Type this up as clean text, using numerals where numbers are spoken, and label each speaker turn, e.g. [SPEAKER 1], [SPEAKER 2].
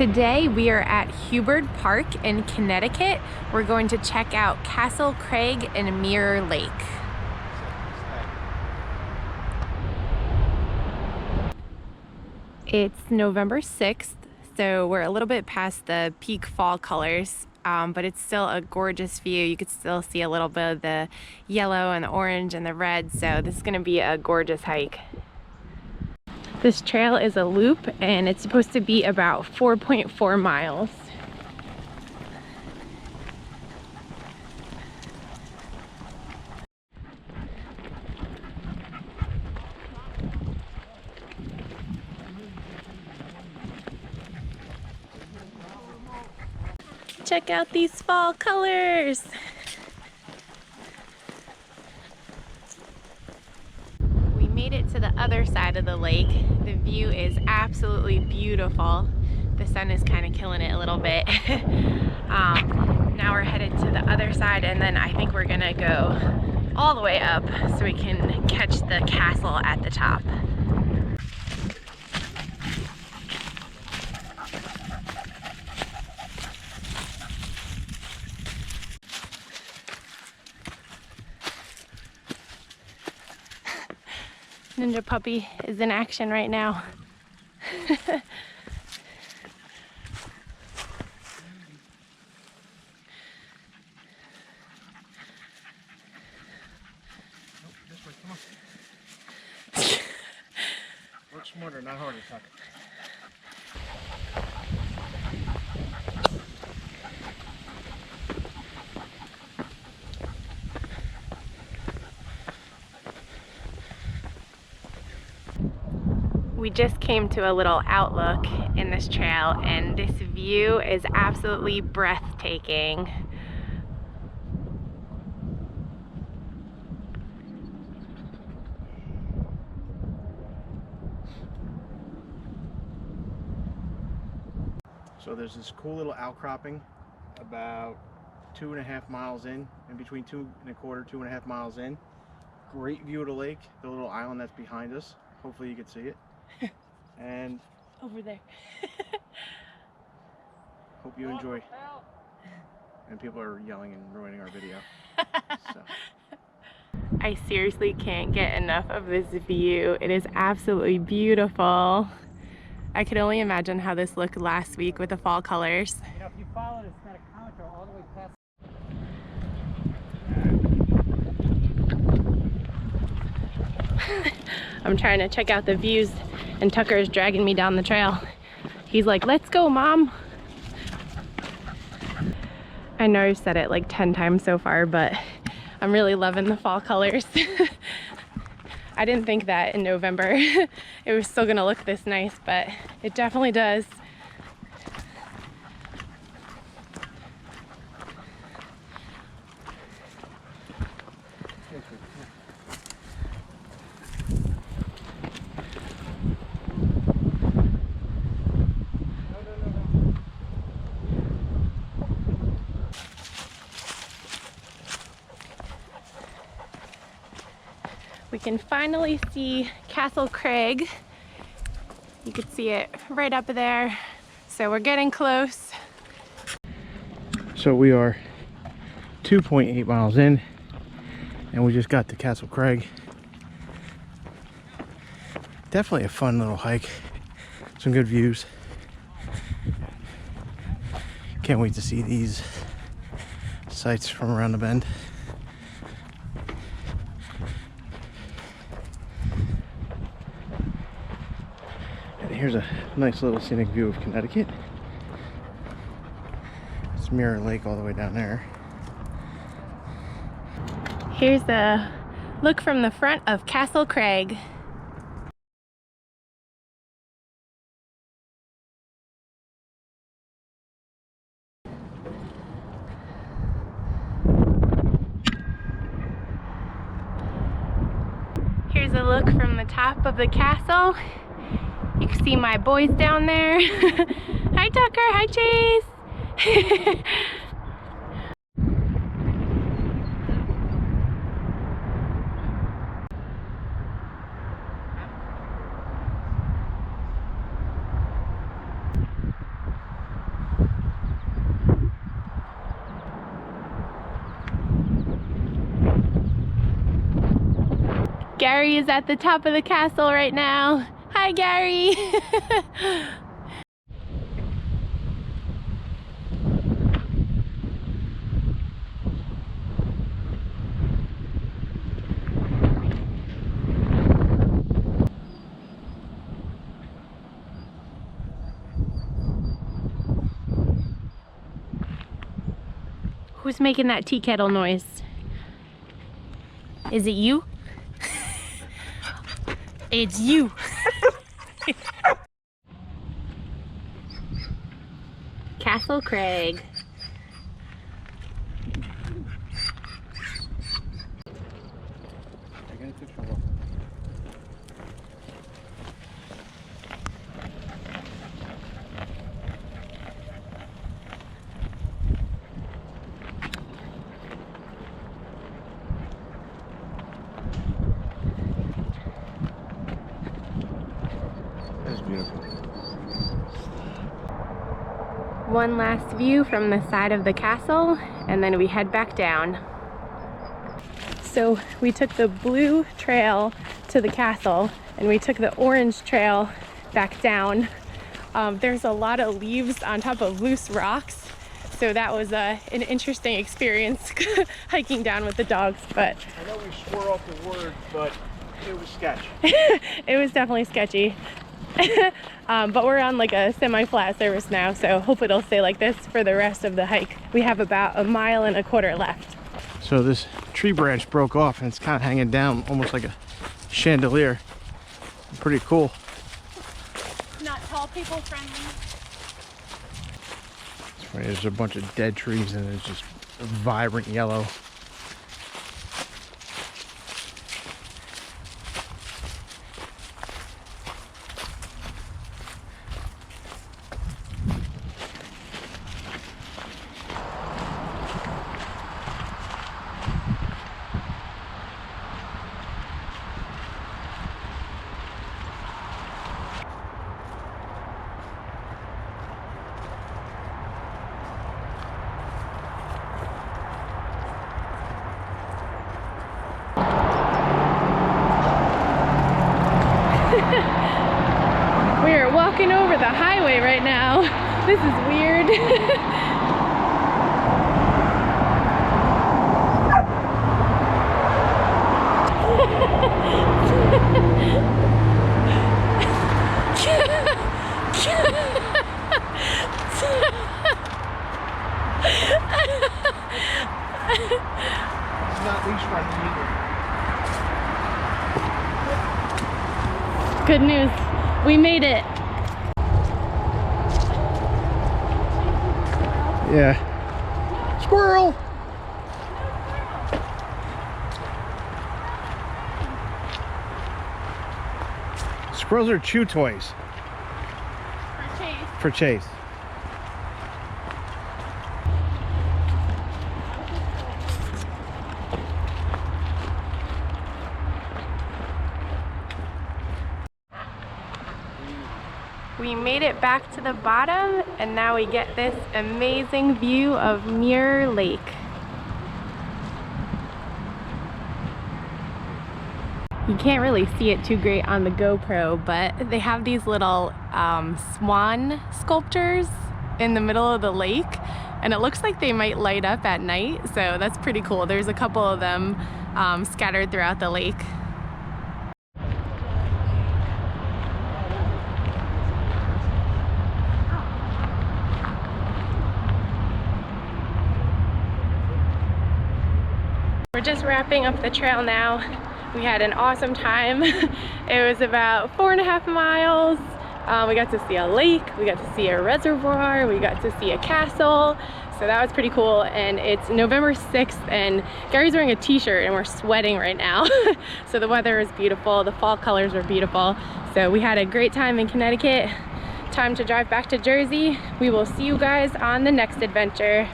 [SPEAKER 1] Today we are at Hubbard Park in Connecticut. We're going to check out Castle Craig and Mirror Lake. It's November 6th, so we're a little bit past the peak fall colors, but it's still a gorgeous view. You could still see a little bit of the yellow and the orange and the red, so this is going to be a gorgeous hike. This trail is a loop and it's supposed to be about 4.4 miles. Check out these fall colors. We made it to the other side of the lake. The view is absolutely beautiful. The sun is kind of killing it a little bit. Now we're headed to the other side, and then I think we're gonna go all the way up so we can catch the castle at the top. Ninja Puppy is in action right now.
[SPEAKER 2] Work smarter, not harder, Tuck.
[SPEAKER 1] We just came to a little outlook in this trail, and this view is absolutely breathtaking.
[SPEAKER 2] So there's this cool little outcropping about 2.5 miles in between 2.25, 2.5 miles in. Great view of the lake, the little island that's behind us. Hopefully you can see it. And
[SPEAKER 1] Over there.
[SPEAKER 2] hope you enjoy. And people are yelling and ruining our video. So.
[SPEAKER 1] I seriously can't get enough of this view. It is absolutely beautiful. I could only imagine how this looked last week with the fall colors.
[SPEAKER 3] You know, if you follow this kind of contour all the way past.
[SPEAKER 1] I'm trying to check out the views, and Tucker is dragging me down the trail. He's like, "Let's go, Mom." I know I've said it like 10 times so far, but I'm really loving the fall colors. I didn't think that in November it was still gonna look this nice, but it definitely does. We can finally see Castle Craig. You can see it right up there. So we're getting close.
[SPEAKER 2] So we are 2.8 miles in, and we just got to Castle Craig. Definitely a fun little hike. Some good views. Can't wait to see these sights from around the bend. Here's a nice little scenic view of Connecticut. It's Mirror Lake all the way down there.
[SPEAKER 1] Here's a look from the front of Castle Craig. Here's a look from the top of the castle. You can see my boys down there. Hi Tucker, hi Chase. Gary is at the top of the castle right now. Hi, Gary. Who's making that tea kettle noise? Is it you? It's you. Castle Craig.
[SPEAKER 2] That's beautiful.
[SPEAKER 1] One last view from the side of the castle, and then we head back down. So we took the blue trail to the castle, and we took the orange trail back down. There's a lot of leaves on top of loose rocks, so that was an interesting experience hiking down with the dogs. But
[SPEAKER 2] I know we swore off the word, but it was sketch.
[SPEAKER 1] it was definitely sketchy. But we're on like a semi-flat surface now, so hope it'll stay like this for the rest of the hike. We have about 1.25 miles left.
[SPEAKER 2] So this tree branch broke off and it's kind of hanging down almost like a chandelier. Pretty cool.
[SPEAKER 1] Not tall people friendly.
[SPEAKER 2] It's funny, there's a bunch of dead trees and it's just vibrant yellow.
[SPEAKER 1] We are walking over the highway right now. This is weird.
[SPEAKER 2] It's not leash friendly either.
[SPEAKER 1] Good news. We made it.
[SPEAKER 2] Yeah. Squirrel! Squirrels are chew toys.
[SPEAKER 1] For Chase.
[SPEAKER 2] For Chase.
[SPEAKER 1] We made it back to the bottom, and now we get this amazing view of Mirror Lake. You can't really see it too great on the GoPro, but they have these little swan sculptures in the middle of the lake, and it looks like they might light up at night, so that's pretty cool. There's a couple of them scattered throughout the lake. We're just wrapping up the trail now. We had an awesome time. It was about 4.5 miles. We got to see a lake, we got to see a reservoir, we got to see a castle. So that was pretty cool. And it's November 6th and Gary's wearing a t-shirt and we're sweating right now. So the weather is beautiful, the fall colors are beautiful. So we had a great time in Connecticut. Time to drive back to Jersey. We will see you guys on the next adventure.